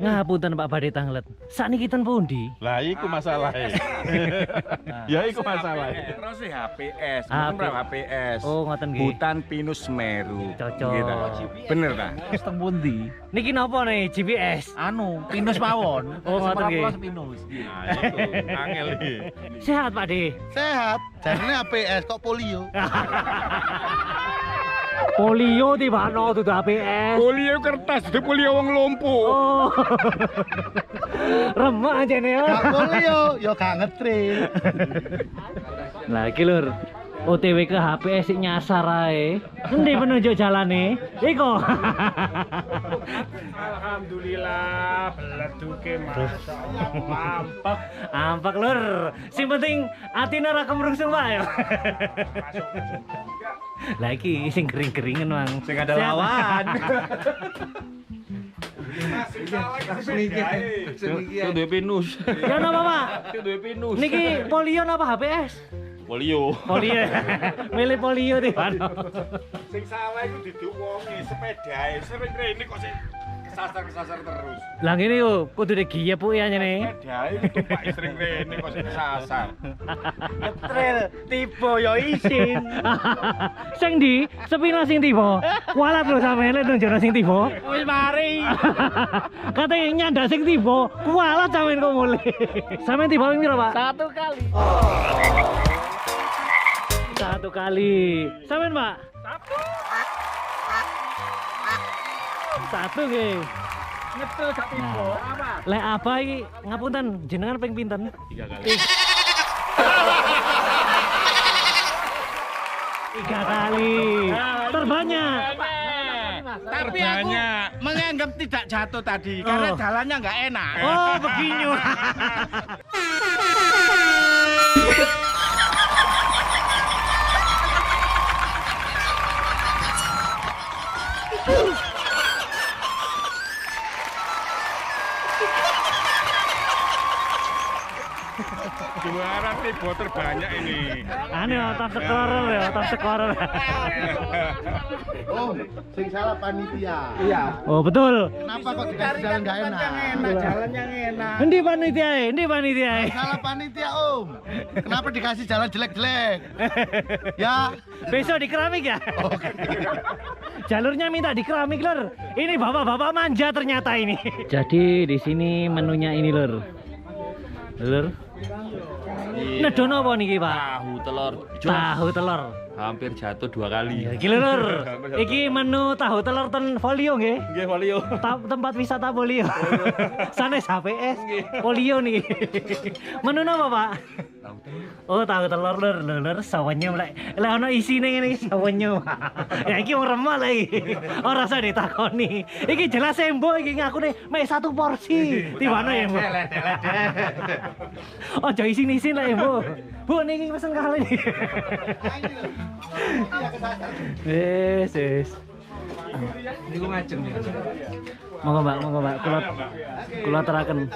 Ngapunten Pak badhe tanglet. Sakniki ten pundi? Lah iku masalahe. Ya iku masalahe. Terus HPS, HP. HPS. Oh ngoten nggih. Hutan Pinus Semeru. Cocok. Nggih ta? Bener ta? Terus teng pundi? Niki napa nih GPS? Anu, pinus mawon. Oh, ngoten nggih. Semeraplas pinus. Nah itu angel iki. Sehat Pak De. Sehat, jarene APS kok polio. Polio tibano dudu APS. Polio kertas, itu polio wong lumpuh. Oh. Remak aja nih ya. Gak polio, yo gak ngetril. Lah iki lur. OTW ke HPS sik nyasar ae. Endi penunjuk jalane? Iko. Alhamdulillah, beleduke masyaallah. Ampak Ampak lur. Sing penting atine ora kemrungsung Pak ya. Lah iki sing kering-keringen Mang. sing ada lawan. Itu duwe pinus. Ya napa Pak? Itu duwe pinus. Niki polio napa HPS? Polio. Polio. Milih polio tibano. Sing salah iku duduk wonge sepedae. Sering rene kok sing kesasar terus. Lah ngene yo kudu digiyep Bu ya nyene. Sepedae itu Pak sering rene kok sing kesasar. Ngetril, tiba yo isin. Sing ndi? Sepino sing tiba? Kualat lho sampeyan lek tunjukno sing tiba. Wis mari. Katanya nyandak sing tiba, kualat sampeyan kok mulih. Sampeyan tiba ping pira, Pak? Satu kali. Satu kali. Sampeyan, Pak? Satu nggih. Ngetril gak tiba. Apa? Lek apa iki ngapunten jenengan ping pinten? 3 kali. 3 kali. Terbanyak. Tapi aku menganggap tidak jatuh tadi karena jalannya nggak enak. Oh, begini. Juara tiba terbanyak ini. Ane otak sekorer ya, otak sekorer. Oh, sing salah panitia. Iya. Oh, betul. Kenapa kok dikasih jalan gak enak? Jalan yang enak. Endi panitiae? Endi panitiae? Salah panitia Om. Kenapa dikasih jalan jelek-jelek? Ya. Besok di keramik ya? Jalurnya minta di keramik lur. Ini bapak-bapak manja ternyata ini. Jadi di sini menunya ini lur. Lur. Nedono apa niki Pak? Tahu telur. Tahu telur. Hampir jatuh 2 kali. Iki lur. Iki menu tahu telur ten Folio nggih. Nggih polio. Tempat wisata Folio. Sanes HPS. Folio nih. Menu apa Pak? Oh tahu telur lur sawenyo lek ono isine ngene iki sawenyo. Ya iki wong remah lagi. Ora usah ditakoni. Iki jelas embok iki ngakune mek 1 porsi. Tibane ya, Mbok. Ojo isin-isin lek embok. Bu niki pesen kali. Wes. Niku ngajeng nih. Monggo Mbak, kula teraken.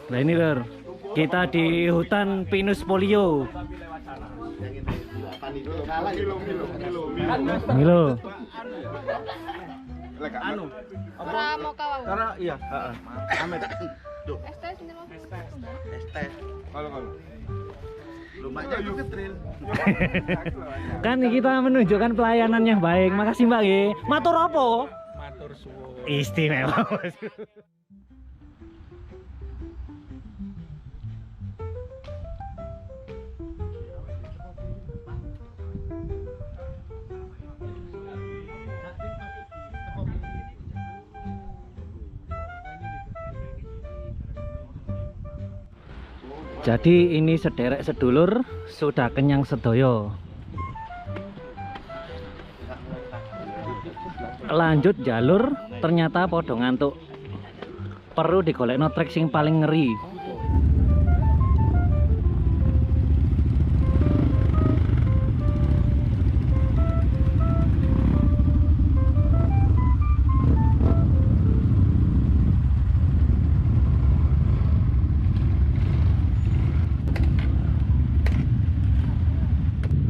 Nah ini lur, kita di hutan Pinus Polio. Milo. Anu. Ora mau kawau. Karena iya, heeh. Amet. Estes ini loh. Estes. Kalau. Lumayan juga ngetril. Kan kita menunjukkan pelayanan yang baik. Makasih Mbak nggih. Matur apa? Matur suwun. Istimewa. Jadi ini sederek sedulur sudah kenyang sedoyo. Lanjut jalur ternyata podo ngantuk. Perlu digolekno trek sing paling ngeri.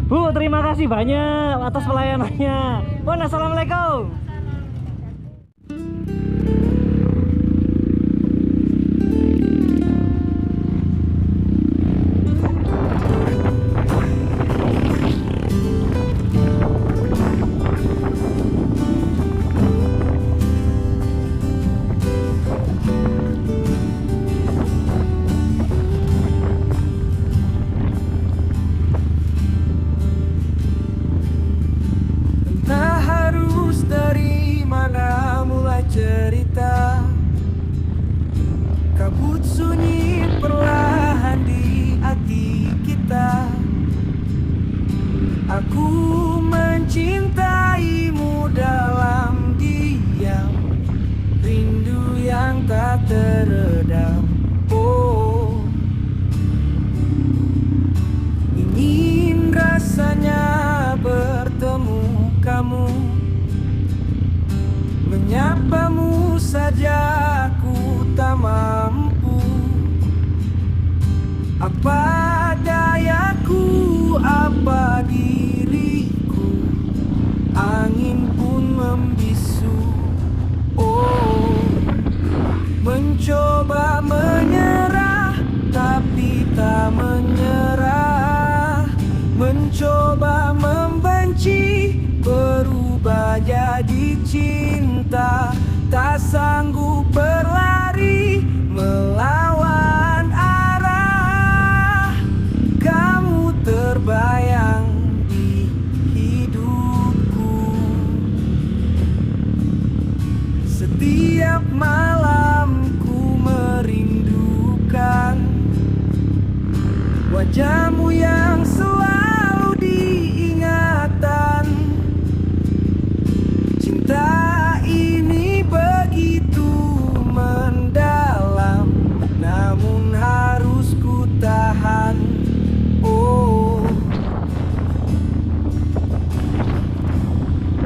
Bu, terima kasih banyak atas pelayanannya. Bon, assalamualaikum. menyapamu saja ku tak mampu. Apa dayaku, apa diriku, angin pun membisu. Oh, mencoba menyerah tapi tak menyerah, mencoba membenci berubah jadi cinta, tak sanggup berlari melawan arah. Kamu terbayang di hidupku. Setiap malam ku merindukan wajahmu yang selalu diingatan. Cinta ini begitu mendalam, namun harus ku tahan. Oh,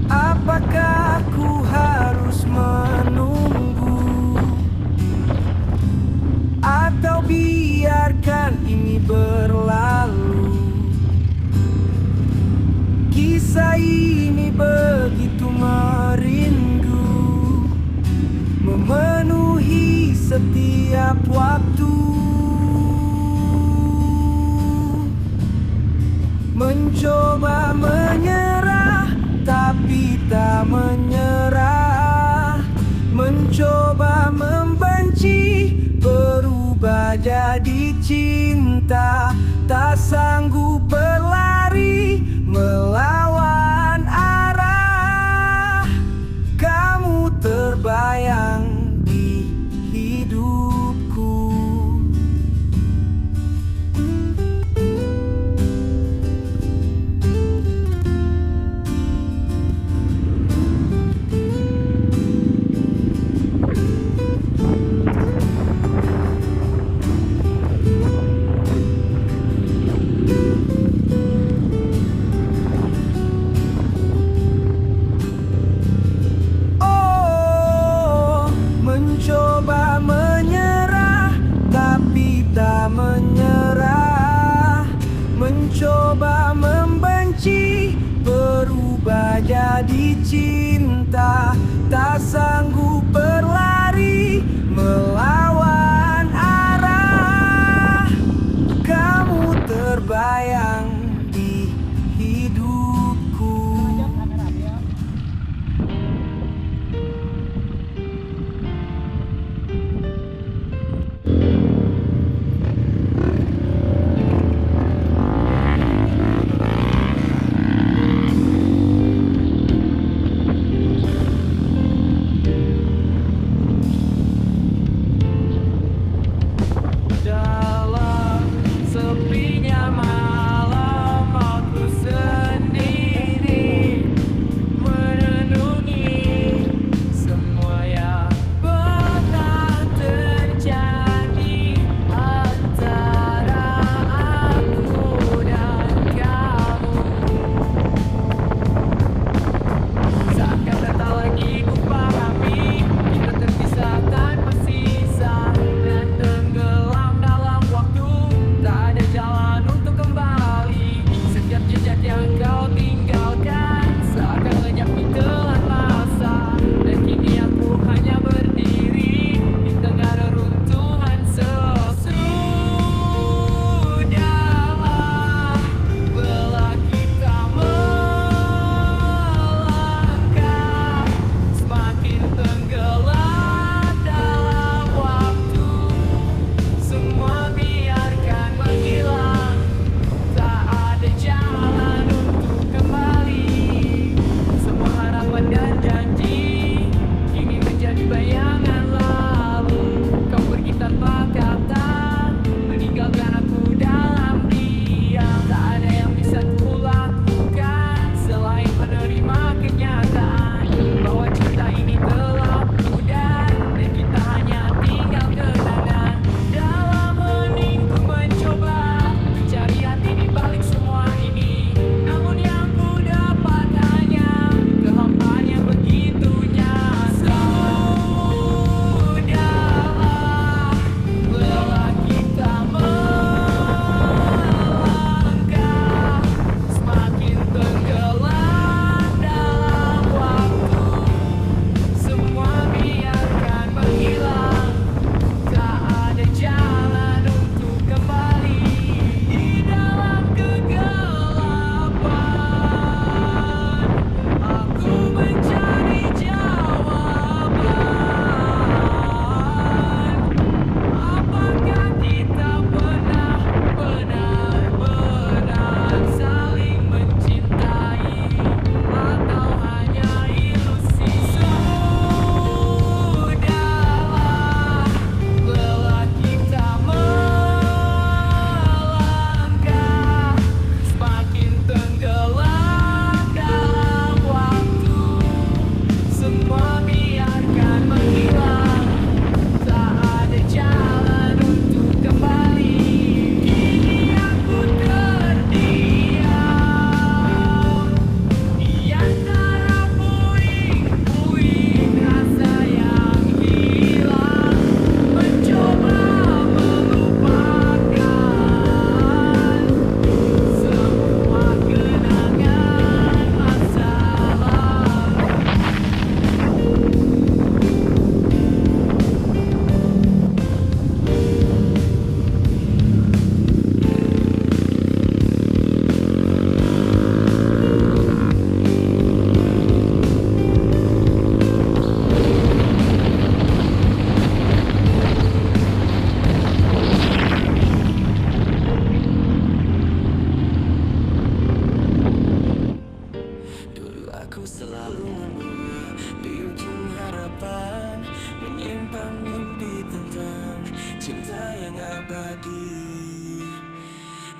apakah ku harus menunggu atau biarkan ini berlalu? Kisah ini begitu merindu, memenuhi setiap waktu. Mencoba menyerah tapi tak menyerah, mencoba membenci berubah jadi cinta, tak sanggup berlari melawan arah. Kamu terbayang di hidupku. Oh, mencoba menyerah tapi tak menyerah, mencoba membenci berubah jadi cinta, tak sanggup berlari melawan arah. Kamu terbayang di hidupku.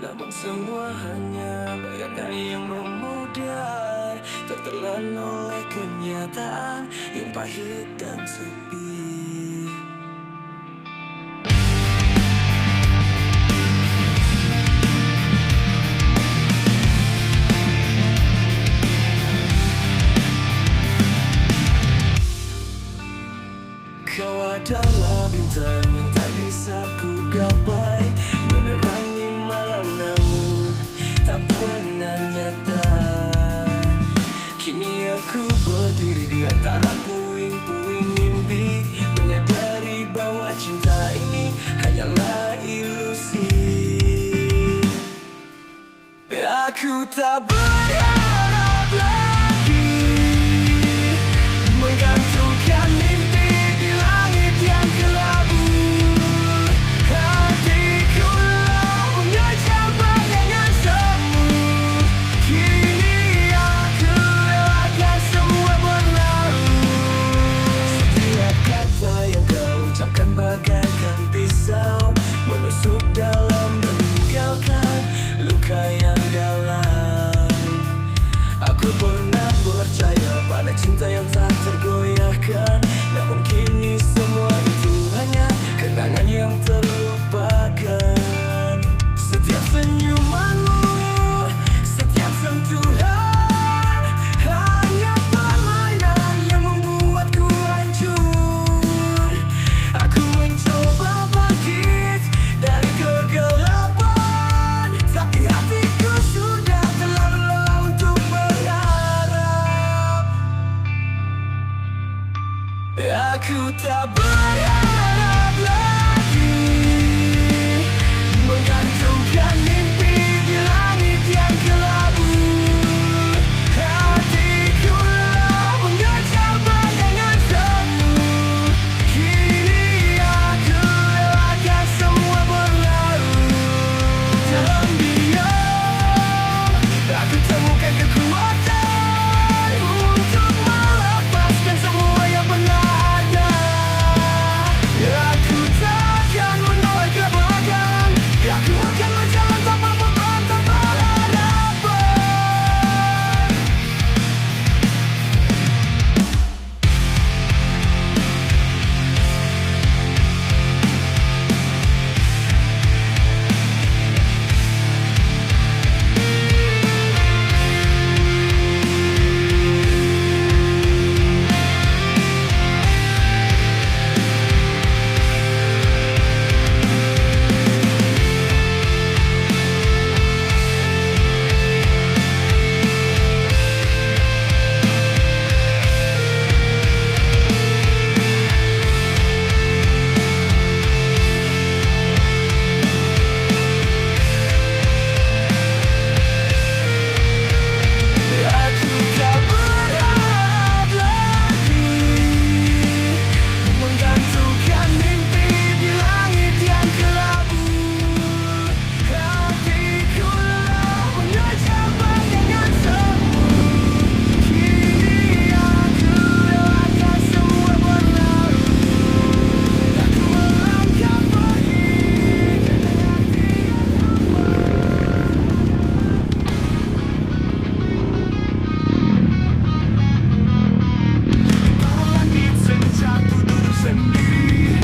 namun semua hanya bayangan yang memudar, tertelan oleh kenyataan yang pahit dan sepi. Kau adalah bintang yang tak bisa ku gapai, menerangi malam namun tak pernah nyata. Kini aku berdiri di antara puing-puing mimpi, menyadari bahwa cinta ini hanyalah ilusi. Aku tak berharap lagi menggantungkan mimpi di langit yang kelabu. Hatiku mengejar bayangan semu. Kini aku relakan semua berlalu. Setiap kata yang kau ucapkan bagaikan pisau, menusuk dalam meninggalkan luka yang dalam. Aku pernah percaya pada cinta yang tak tergoyahkan, namun kini semua itu hanya kenangan yang terlupakan. Setiap senyumanmu, setiap sentuhan, hanya permainan yang membuatku hancur. Aku mencoba bangkit dari kegelapan, tapi hatiku sudah terlalu lelah untuk berharap. Aku tak berharap lagi menggantungkan mimpi di langit yang kelabu. Hatiku lelah mengejar bayangan semu. Kini aku relakan semua berlalu. Dalam diam aku temukan kekuatan untuk melepaskan semua yang pernah ada. Aku takkan menoleh ke belakang, aku akan berjalan tanpa beban, tanpa harapan. Aku tak berharap lagi menggantungkan mimpi di langit yang kelabu. Hatiku lelah mengejar bayangan semu. Kini aku relakan semua berlalu. Aku melangkah pergi dengan hati yang langit senja ku duduk sendiri.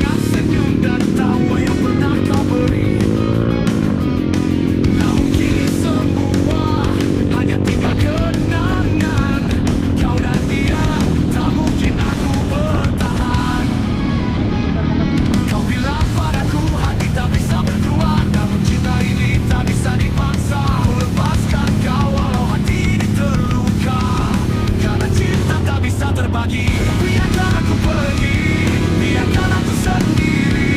Kau senyum dan tawa yang pernah kau beri. Namun kini semua hanya tinggal kenangan. Kau dan dia tak mungkin aku bertahan. Kau bilang padaku hati tak bisa berkuat, namun cinta ini tak bisa dipaksa. Ku lepaskan kau walau hati ini terluka, karena cinta tak bisa terbagi. Biarkan aku pergi, biarkan aku sendiri.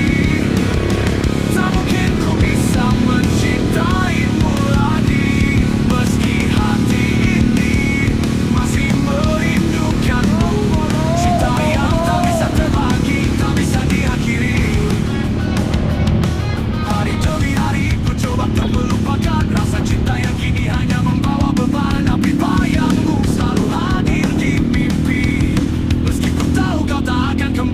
Tak mungkin ku bisa mencintaimu lagi, meski hati ini masih merindukanmu. Cinta yang tak bisa terbagi, tak bisa diakhiri. Hari demi hari ku coba tak melupakan rasa cinta yang kini hanya membawa beban. Tapi bayangmu selalu hadir di mimpi, meski ku tahu kau tak akan kembali.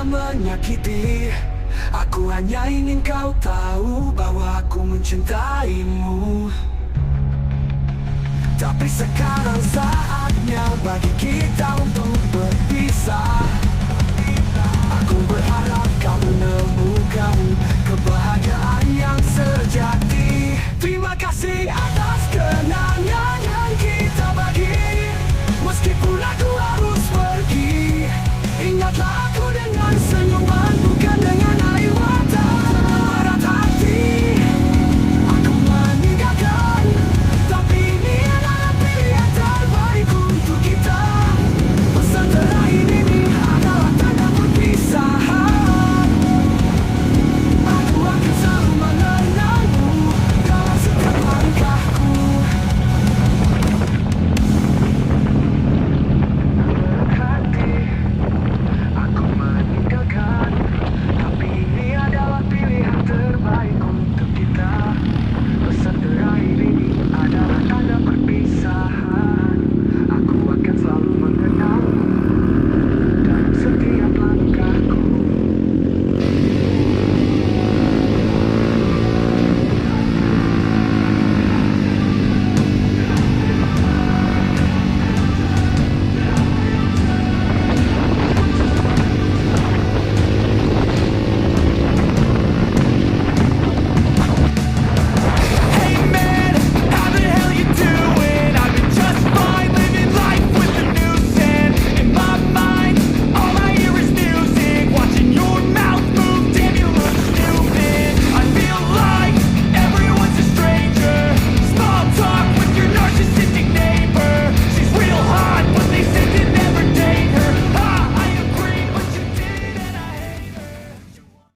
hanya menyakiti. Aku hanya ingin kau tahu bahwa aku mencintaimu. Tapi sekarang saatnya bagi kita